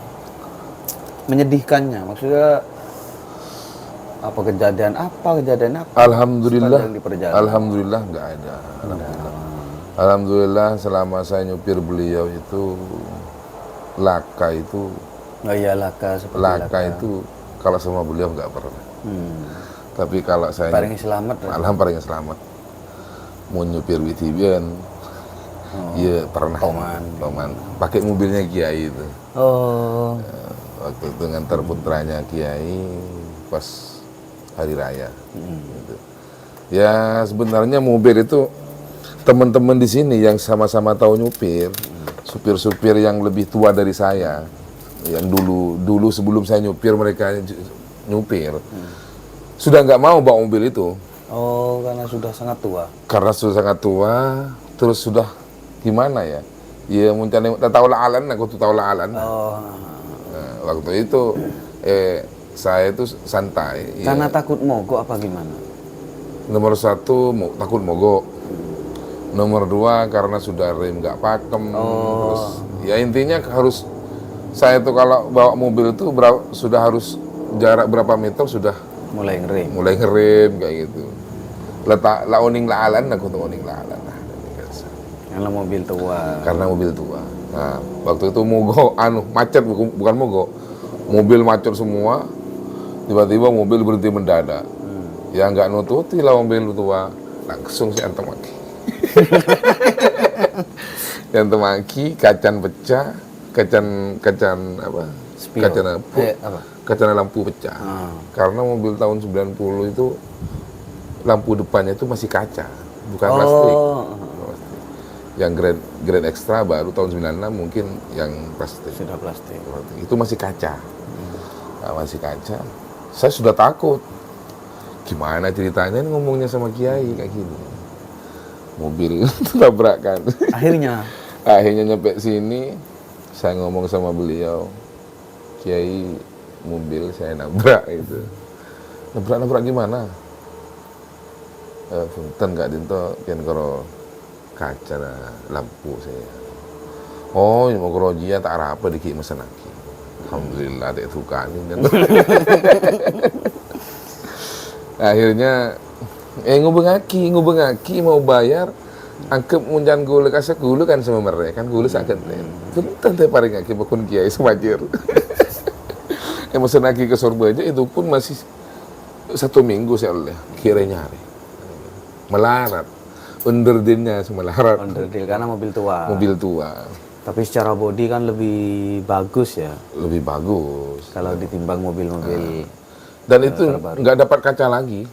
menyedihkannya? Maksudnya apa kejadian apa? Alhamdulillah nggak ada. Alhamdulillah selama saya nyupir beliau itu laka itu. Oh iya laka seperti laka itu kalau sama beliau nggak pernah. Tapi kalau saya paling selamat. Paling selamat. Mau nyupir Witibian. Iya pernah. Toman. Pakai mobilnya Kiai itu. Oh. Waktu itu ngantar putranya Kiai pas hari raya. Gitu. Ya sebenarnya mobil itu teman-teman di sini yang sama-sama tahu nyupir, supir-supir yang lebih tua dari saya, yang dulu sebelum saya nyupir mereka nyupir, sudah nggak mau bawa mobil itu. Oh, karena sudah sangat tua. Terus sudah gimana ya? Ya mencari tahu laalan, aku tuh tahu laalan. Oh. Nah, waktu itu saya itu santai. Karena takut mogok apa gimana? Nomor 1 takut mogok. Nomor 2 karena sudah rem nggak pakem. Terus ya intinya harus saya tuh kalau bawa mobil itu sudah harus jarak berapa meter sudah mulai ngerem kayak gitu. Letak oning laalan aku tuh oning laalan. Karena mobil tua. Nah, waktu itu mogok macet bukan mogok. Mobil macet semua. Tiba-tiba mobil berhenti mendadak. Ya nggak nututi lah mobil tua. Langsung si antem maki. Antem maki, kacan pecah, kacan apa? Kaca lampu pecah. Karena mobil tahun 90 itu lampu depannya itu masih kaca, bukan plastik. Yang grade ekstra baru tahun 96 mungkin yang plastik. Sudah plastik. Itu masih kaca. Masih kaca. Saya sudah takut. Gimana ceritanya ini ngomongnya sama Kiai kayak gini. Mobil tabrakan. Akhirnya nyampe sini, saya ngomong sama beliau, Kiai, mobil saya nabrak itu. Nabrak gimana? Punten gak dinto pian karo kaca lampu saya. Oh, mau kerojia tak apa dikit mesen lagi. Alhamdulillah dek suka ni kan. Akhirnya ngubengaki mau bayar angkep munjan gula kasih gula kan sama mereka kan gula sakit tentang teh paling aki bakun kiai semajir. Mesen lagi ke Sorba aja itu pun masih 1 minggu saya oleh kira nyari melarat underdinnya semelarat Onderdil karena mobil tua. mobil tua Tapi secara body kan lebih bagus ya lebih bagus kalau ditimbang mobil-mobil. dan itu terbaru. nggak dapat kaca lagi.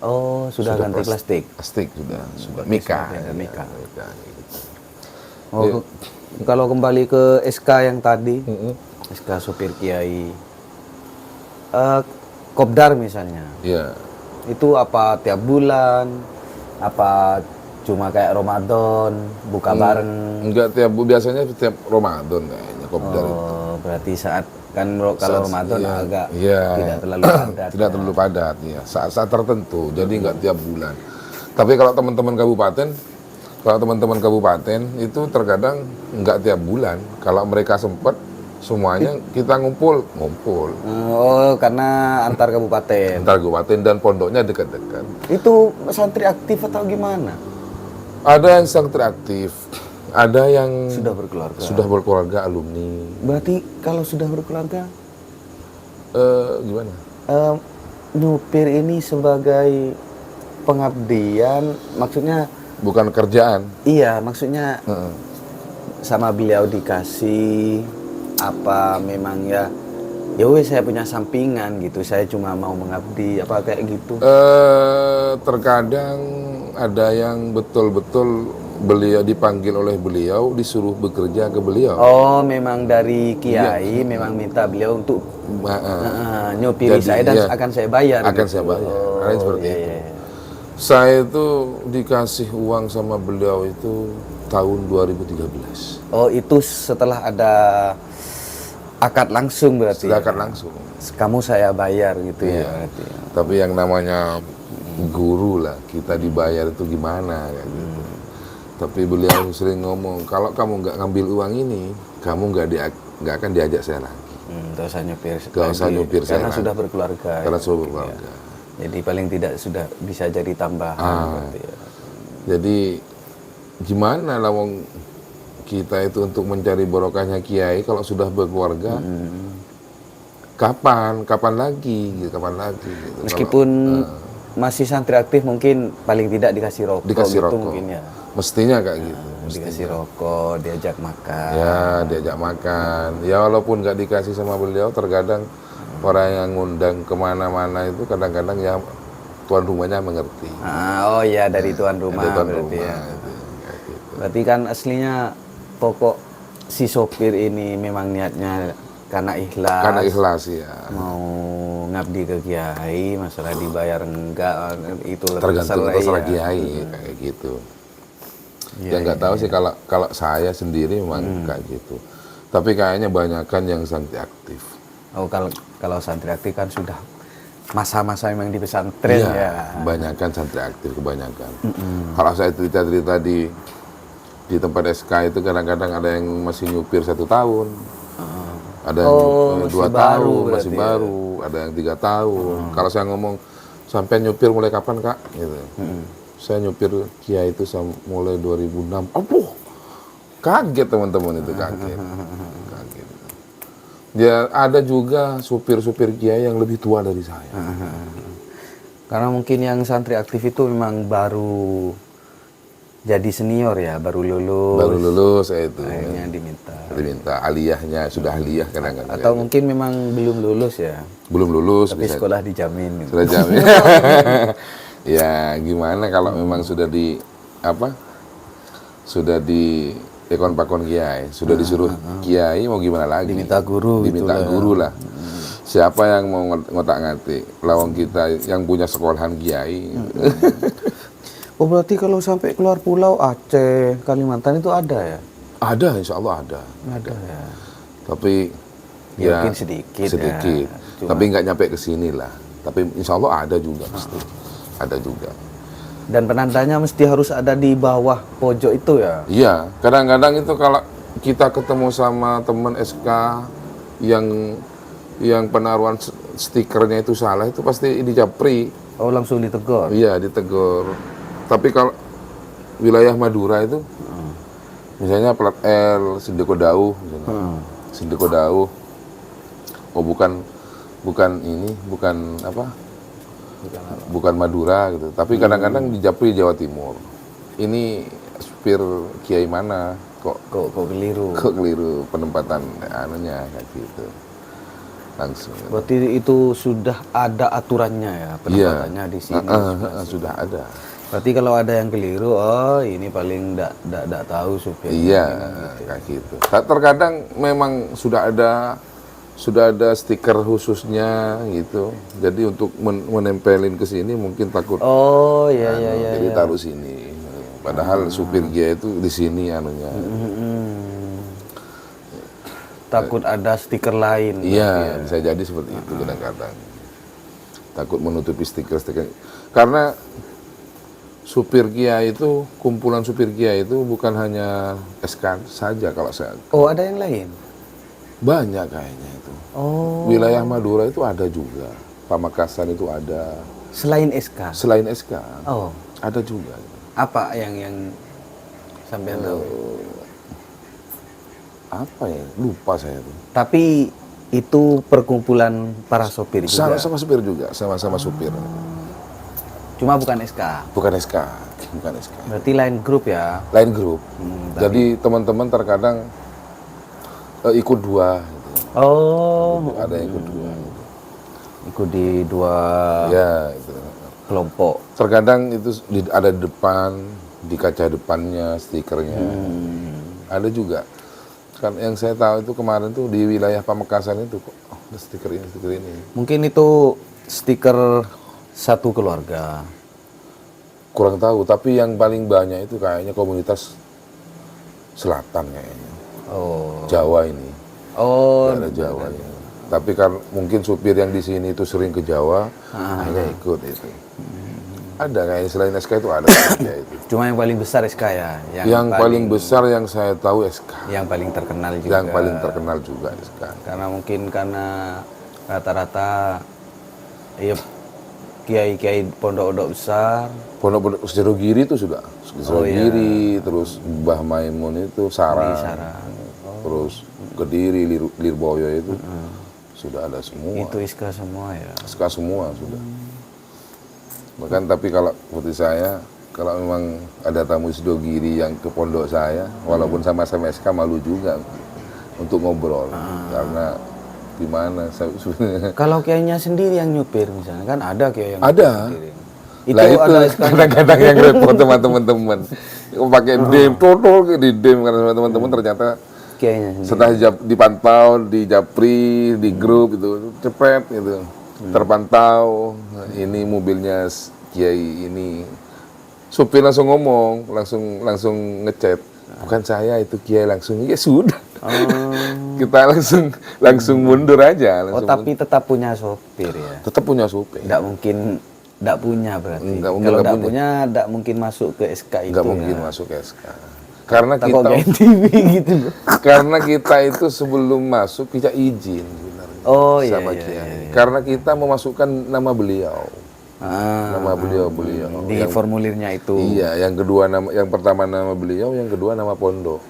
Oh, sudah ganti plastik. Plastik sudah Mika. Mika. Mika. Oh, kalau kembali ke SK yang tadi, SK sopir kiai, kopdar misalnya, Iya. itu apa tiap bulan, apa cuma kayak Ramadan, buka bareng? Enggak biasanya tiap Ramadan kayaknya kopdar itu. Oh, berarti saat kan kalau Ramadan Iya. agak Iya. tidak terlalu padat. Tidak terlalu padat ya. Saat-saat tertentu. Jadi enggak tiap bulan. Tapi kalau teman-teman kabupaten itu terkadang enggak tiap bulan. Kalau mereka sempat semuanya kita ngumpul. Oh, karena antar kabupaten. Antar kabupaten dan pondoknya dekat-dekat. Itu santri aktif atau gimana? Ada yang santri aktif, ada yang Sudah berkeluarga. alumni. Berarti kalau sudah berkeluarga, Gimana? nyupir ini sebagai pengabdian, maksudnya Bukan kerjaan. iya, maksudnya sama beliau dikasih apa memang ya wes saya punya sampingan gitu, saya cuma mau mengabdi apa kayak gitu. Terkadang ada yang betul-betul beliau dipanggil oleh beliau, disuruh bekerja ke beliau. Oh, memang dari kiai memang minta beliau untuk nyupiri Jadi, saya dan iya. akan saya bayar. Akan gitu. saya bayar. Karena seperti iya, itu. iya. Saya itu dikasih uang sama beliau itu tahun 2013. Oh, itu setelah ada akad langsung berarti. Sedangkan langsung. Kamu saya bayar gitu Iya. ya berarti. Tapi yang namanya guru lah, kita dibayar itu gimana kayak gitu. Tapi beliau sering ngomong, kalau kamu nggak ngambil uang ini, kamu nggak akan diajak saya lagi. Nggak usah nyupir. Nggak usah lagi, nyupir saya karena lagi. sudah berkeluarga. Karena gitu, sudah ya. berkeluarga. Jadi paling tidak sudah bisa jadi tambahan. Berarti ya. Jadi gimana lah wong kita itu untuk mencari barokahnya kiai kalau sudah berkeluarga, kapan lagi gitu. Meskipun masih santri aktif mungkin paling tidak dikasih rokok. Dikasih gitu rokok. Mungkin ya. Mestinya kayak gitu. Dikasih rokok, diajak makan. Ya, diajak makan. Ya walaupun nggak dikasih sama beliau, terkadang orang yang ngundang kemana-mana itu kadang-kadang ya tuan rumahnya mengerti. Oh iya, dari tuan rumah Dari tuan berarti rumah, ya. gitu, kayak gitu. Berarti kan aslinya pokok si sopir ini memang niatnya karena ikhlas. Karena ikhlas ya. Mau ngabdi ke kiai, masalah dibayar enggak itu Tergantung terserah ya. kiai kayak gitu. Iya, Ya nggak tahu sih kalau saya sendiri memang kayak gitu. Tapi kayaknya banyakan yang santri aktif. Oh, kalau santri aktif kan sudah masa-masa memang di pesantren Iya, ya. kebanyakan santri aktif kebanyakan. Kalau saya cerita-cerita di tempat SK itu kadang-kadang ada yang masih nyupir 1 tahun, ada yang Oh, 2 masih baru tahun, berarti masih ya. baru, ada yang 3 tahun. Kalau saya ngomong sampai nyupir mulai kapan kak? Gitu. Saya nyupir Kiai itu mulai 2006. Aduh, kaget teman-teman itu kaget. Kaget. Ya ada juga supir-supir Kiai yang lebih tua dari saya. Karena mungkin yang santri aktif itu memang baru jadi senior ya, baru lulus. Baru lulus saya itu. Akhirnya diminta. Aliyahnya sudah aliyah kadang-kadang. Atau mungkin memang belum lulus ya, Belum lulus tapi bisa sekolah dijamin. Gitu. sudah jamin. Ya gimana kalau memang sudah sudah di pakon kiai, sudah disuruh kiai mau gimana lagi? Diminta guru Diminta gitu guru lah. Siapa yang mau ngotak-ngatik? Lawang kita yang punya sekolahan kiai. Oh, berarti kalau sampai keluar pulau Aceh, Kalimantan itu ada ya? Ada, insya Allah ada. Ada ya. Tapi Ya, mungkin sedikit ya. Cuma- Tapi nggak nyampe ke sini lah. Tapi insya Allah ada juga pasti. Ada juga. Dan penandanya mesti harus ada di bawah pojok itu ya. Iya, kadang-kadang itu kalau kita ketemu sama teman SK yang penaruhan stikernya itu salah, itu pasti di Japri. Oh, langsung ditegur. Iya, ditegur. Tapi kalau wilayah Madura itu, misalnya plat L, Sindeko Dauh, misalnya. Sindeko Dauh. Oh, bukan ini, bukan apa? Bukan Madura gitu. Tapi kadang-kadang di Japri, Jawa Timur. Ini supir kiai mana? Kok keliru. Kok keliru penempatan anunya kayak gitu. Langsung. Berarti itu sudah ada aturannya ya, penempatannya di sini. Sudah ada. Berarti kalau ada yang keliru, oh ini paling enggak tahu supir. Iya, kayak gitu. Terkadang memang sudah ada stiker khususnya gitu. Jadi untuk menempelin ke sini mungkin takut. Oh, iya. Jadi taruh sini. Padahal supir Gia itu di sini anunya. Takut ada stiker lain. Iya, bisa jadi seperti itu kadang-kadang. Takut menutupi stiker-stiker. Karena supir Kia itu, kumpulan supir Kia itu bukan hanya SK saja kalau saya. Oh, ada yang lain? Banyak kayaknya itu. Oh. Wilayah Madura itu ada juga. Pamekasan itu ada. Selain SK? Selain SK, Oh. ada juga. Apa yang sampean tahu? Apa ya? Lupa saya tuh. Tapi itu perkumpulan para sopir juga. Sama supir juga, sama-sama supir. Cuma bukan SK. Bukan SK. Berarti lain grup ya. Lain grup. Jadi teman-teman terkadang ikut dua. Gitu. Oh. Ada yang ikut dua. Gitu. Ikut di dua Itu. kelompok. Terkadang itu ada di depan, di kaca depannya stikernya. Ada juga. Kan yang saya tahu itu kemarin tuh di wilayah Pamekasan itu kok ada stiker ini. Mungkin itu stiker satu keluarga. Kurang tahu, tapi yang paling banyak itu kayaknya komunitas selatan kayaknya. Oh. Jawa ini. Oh, Daerah Jawa ini. Tapi kan mungkin supir yang di sini itu sering ke Jawa, hanya ikut itu. Ada kayaknya selain SK itu ada ya itu. Cuma yang paling besar SK ya. Yang paling besar yang saya tahu SK. Yang paling terkenal juga. Yang paling terkenal juga SK. Karena mungkin karena rata-rata ya kiai-kiai pondok-pondok besar. Pondok Sirogiri itu sudah. Sirogiri, terus Mbah Maimun itu Sarang. Terus Kediri, Lirboyo itu sudah ada semua. Itu SK semua ya. SK semua sudah. Bahkan tapi kalau seperti saya, kalau memang ada tamu Sidogiri yang ke pondok saya, walaupun sama-sama SK malu juga untuk ngobrol. Karena gimana? Kalau kiainya sendiri yang nyupir misalnya, kan ada kiai yang ada. sendiri. Itu Lah itu ada SK. kadang-kadang yang repot sama teman-teman. Pakai dem, total di dem karena teman-teman ternyata Kiainya sendiri. setelah dipantau di Japri, di grup itu cepet gitu. Terpantau, ini mobilnya Kiai ini. Supir langsung ngomong, langsung ngechat. Bukan saya itu Kiai langsung. Ya sudah. Kita langsung mundur aja. Oh, tapi tetap punya sopir ya. Tetap punya supir. Nggak mungkin nggak punya berarti. Nggak mungkin Kalau nggak nggak punya, nggak mungkin masuk ke SK itu. Nggak mungkin masuk ke SK. Karena Takut kita kayak TV gitu loh. karena kita itu sebelum masuk kita izin sebenarnya Oh iya, sama iya, Kiai. iya. Karena kita memasukkan nama beliau. Nama beliau. Di formulirnya itu. Iya, yang pertama nama beliau, yang kedua nama pondok.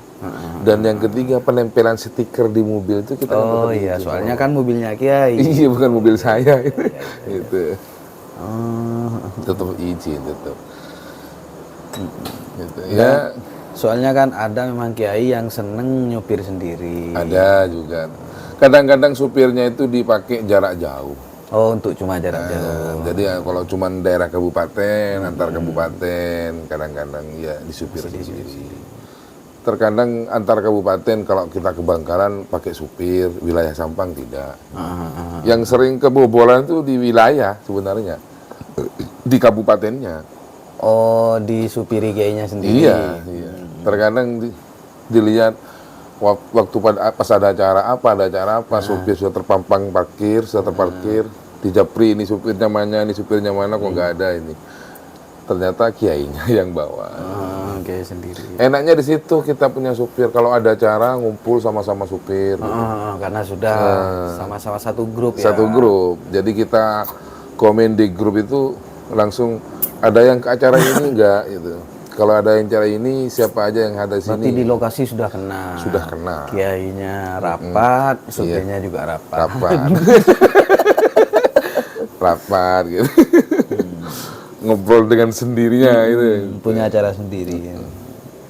Dan yang ketiga penempelan stiker di mobil itu kita Oh iya, soalnya kan mobilnya Kiai. iya, bukan mobil saya itu. Gitu. Tetap izin tetap. Gitu. Ya, Soalnya kan ada memang Kiai yang seneng nyupir sendiri. ada juga. Kadang-kadang supirnya itu dipakai jarak jauh. Oh, untuk cuma jarak jauh. Jadi ya, kalau cuma daerah kabupaten, antar kabupaten, kadang-kadang ya disupir sendiri. Terkadang antar kabupaten kalau kita ke Bangkalan pakai supir, wilayah Sampang tidak. Yang sering kebobolan itu di wilayah sebenarnya, di kabupatennya. Oh, disupiri Kiainya sendiri. Iya. Terkadang dilihat waktu pas ada acara apa, supir sudah terpampang parkir, sudah terparkir, di Japri ini supirnya mana kok nggak ada ini. Ternyata kiainya yang bawa. Kiai sendiri. Enaknya di situ kita punya supir. Kalau ada acara ngumpul sama-sama supir. Gitu. Karena sudah sama-sama satu grup ya. Satu grup. Jadi kita komen di grup itu langsung ada yang ke acara ini enggak gitu. Kalau ada yang acara ini siapa aja yang ada di Berarti sini. di lokasi sudah kenal. Sudah kenal. Kiainya rapat, supirnya juga rapat. Rapat. Rapat gitu. Ngobrol dengan sendirinya gitu. Punya acara sendiri.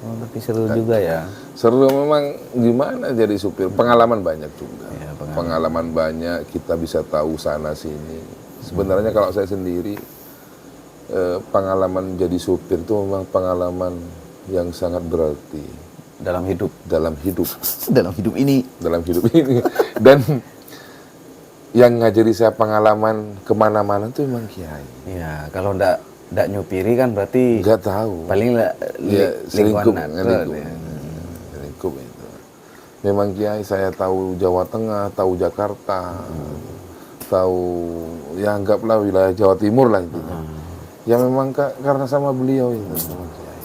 Oh, tapi seru juga ya. Seru memang, gimana jadi supir. Pengalaman banyak juga. Ya, Pengalaman banyak, kita bisa tahu sana sini. Sebenarnya kalau saya sendiri, pengalaman jadi supir itu memang pengalaman yang sangat berarti dalam hidup. dalam hidup Dalam hidup ini. dalam hidup ini. Dan yang ngajari saya pengalaman kemana-mana itu memang Kiai. Ya, kalau ndak nyupiri kan berarti Nggak tahu. paling Ya, selingkup, lingkungan. Ya. selingkup itu. Memang Kiai saya tahu Jawa Tengah, tahu Jakarta, tahu ya anggaplah wilayah Jawa Timur lah itu. Ya memang karena sama beliau itu. Memang Kiai.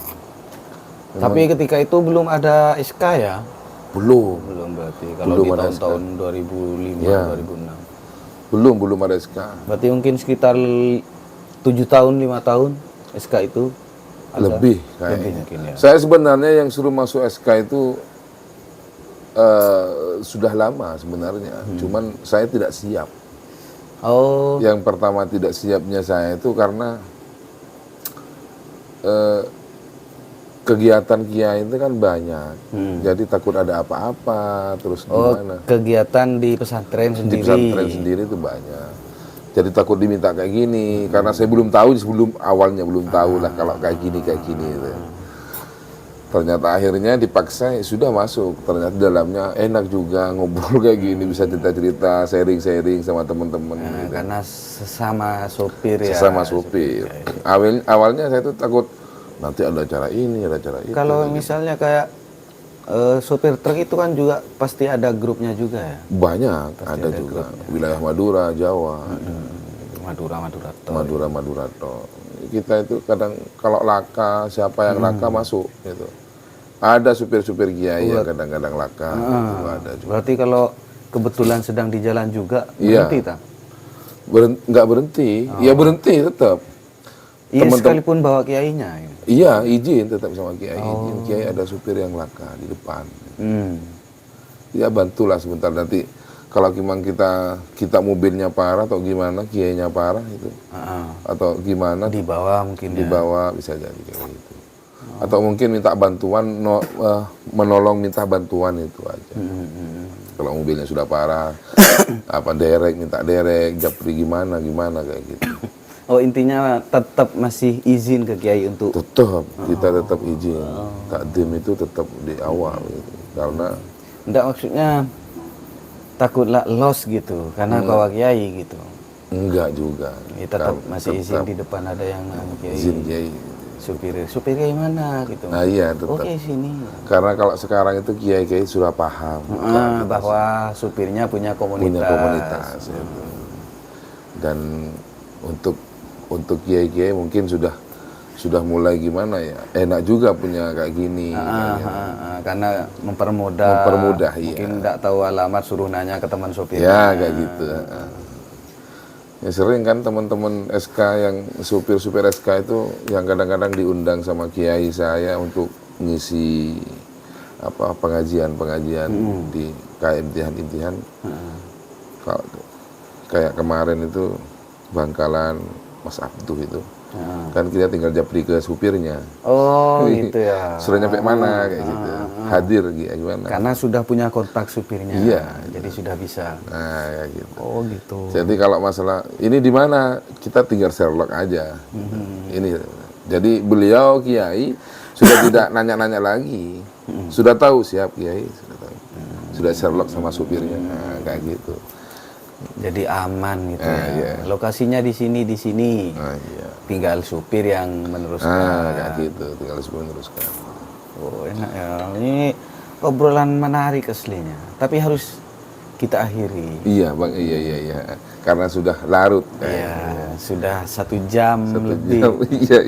Tapi ketika itu belum ada SK ya? Belum Berarti kalau Belum di ada tahun-tahun 2005, Ya. 2006. belum ada SK. Berarti mungkin sekitar 7 tahun, 5 tahun SK itu ada? Lebih Lebih kayaknya. mungkin ya. Saya sebenarnya yang suruh masuk SK itu sudah lama sebenarnya. Cuman saya tidak siap. Oh, Yang pertama tidak siapnya saya itu karena kegiatan Kiai itu kan banyak. Jadi takut ada apa-apa, terus gimana. kegiatan di pesantren Di sendiri. pesantren sendiri itu banyak. Jadi takut diminta kayak gini, karena saya belum tahu sebelum awalnya belum tahu lah kalau kayak gini gitu. Ternyata akhirnya dipaksa ya sudah masuk. Ternyata dalamnya enak juga ngobrol kayak gini, bisa cerita-cerita, sharing-sharing sama teman-teman. Nah, gitu. karena sesama sopir ya. Sesama supir. Awalnya saya tuh takut nanti ada acara ini, ada acara itu. Kalau misalnya kayak sopir truk itu kan juga pasti ada grupnya juga ya. Banyak, ada juga. Wilayah Madura, Jawa, Madura toh. Kita itu kadang kalau laka, siapa yang laka masuk gitu. Ada supir-supir Kiai yang kadang-kadang laka, itu ada juga. Berarti kalau kebetulan sedang di jalan juga Iya. berhenti tak? Nggak berhenti, ya berhenti tetap. Iya, sekalipun bawa kiainya. Ya. Iya, izin tetap sama Kiai. Izin Kiai ada supir yang laka di depan. Ya bantulah sebentar nanti. Kalau memang kita mobilnya parah atau gimana, Kiainya parah itu, atau gimana Di bawah mungkin ya. dibawa bisa jadi kayak gitu. Atau mungkin minta bantuan, menolong minta bantuan itu aja. Kalau mobilnya sudah parah, apa minta derek, japri gimana kayak gitu. Oh, intinya tetap masih izin ke kiai untuk Tetap kita tetap izin. Takdim itu tetap di awal gitu. Karena enggak, maksudnya takutlah loss gitu karena bawa kiai gitu. enggak juga. Ya, tetap masih izin di depan ada yang kiai. Izin Kiai. Supir kiai mana gitu. Nah iya tetap. Oke, sini. Karena kalau sekarang itu Kiai sudah paham Bahwa supirnya punya komunitas. punya komunitas gitu. Dan untuk Kiai mungkin sudah mulai gimana ya, enak juga punya kayak gini. Karena mempermudah. Iya. Mungkin nggak tahu alamat, suruh nanya ke teman sopirnya. Ya kayak gitu. Ya sering kan teman-teman SK yang supir-supir SK itu yang kadang-kadang diundang sama Kiai saya untuk ngisi pengajian di kayak imtihan. Kayak kemarin itu Bangkalan Mas Abduh itu. Kan kita tinggal japri ke supirnya. Oh gitu ya. Sudah nyampe mana kayak gitu. Hadir gimana. Karena sudah punya kontak supirnya. Iya. Jadi sudah bisa. Nah kayak gitu. Oh gitu. Jadi kalau masalah ini di mana, kita tinggal Sherlock aja. Ini. Jadi beliau Kiai sudah tidak nanya-nanya lagi. Sudah tahu siap Kiai, sudah tahu. Sudah Sherlock sama supirnya. Nah, kayak gitu. Jadi aman gitu ya. Iya. Lokasinya di sini. Nah, iya. Tinggal supir yang meneruskan. Kayak gitu, tinggal supir meneruskan. Oh enak ya. Ini obrolan menarik aslinya. Tapi harus kita akhiri. Iya Bang, iya. Karena sudah larut. Iya, sudah 1 jam 1 lebih. jam, iya.